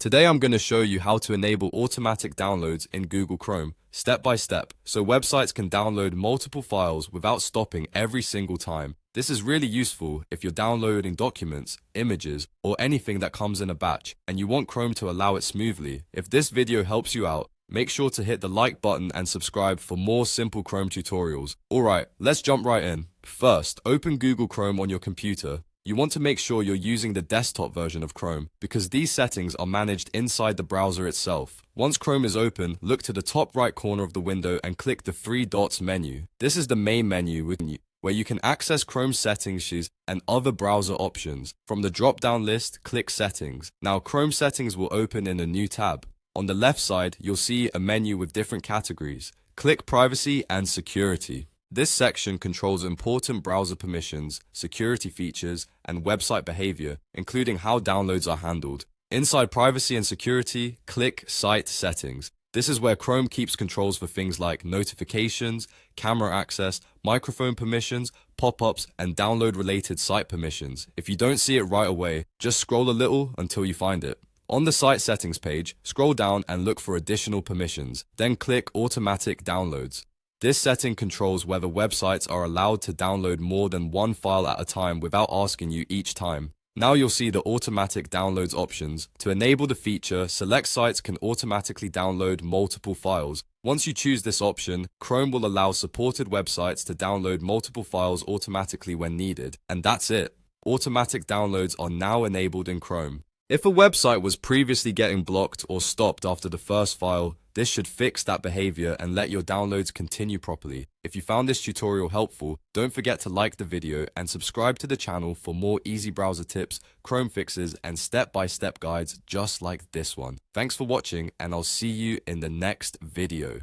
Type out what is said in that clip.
Today I'm going to show you how to enable automatic downloads in Google Chrome, step by step, so websites can download multiple files without stopping every single time. This is really useful if you're downloading documents, images, or anything that comes in a batch, and you want Chrome to allow it smoothly. If this video helps you out, make sure to hit the like button and subscribe for more simple Chrome tutorials. Alright, let's jump right in. First, open Google Chrome on your computer. You want to make sure you're using the desktop version of Chrome, because these settings are managed inside the browser itself. Once Chrome is open, look to the top right corner of the window and click the three dots menu. This is the main menu where you can access Chrome settings and other browser options. From the drop-down list, click Settings. Now Chrome settings will open in a new tab. On the left side, you'll see a menu with different categories. Click Privacy and Security. This section controls important browser permissions, security features, and website behavior, including how downloads are handled. Inside Privacy and Security, click Site Settings. This is where Chrome keeps controls for things like notifications, camera access, microphone permissions, pop-ups, and download-related site permissions. If you don't see it right away, just scroll a little until you find it. On the Site Settings page, scroll down and look for additional permissions. Then click Automatic Downloads. This setting controls whether websites are allowed to download more than one file at a time without asking you each time. Now you'll see the automatic downloads options. To enable the feature, select sites can automatically download multiple files. Once you choose this option, Chrome will allow supported websites to download multiple files automatically when needed. And that's it. Automatic downloads are now enabled in Chrome. If a website was previously getting blocked or stopped after the first file, this should fix that behavior and let your downloads continue properly. If you found this tutorial helpful, don't forget to like the video and subscribe to the channel for more easy browser tips, Chrome fixes, and step-by-step guides just like this one. Thanks for watching, and I'll see you in the next video.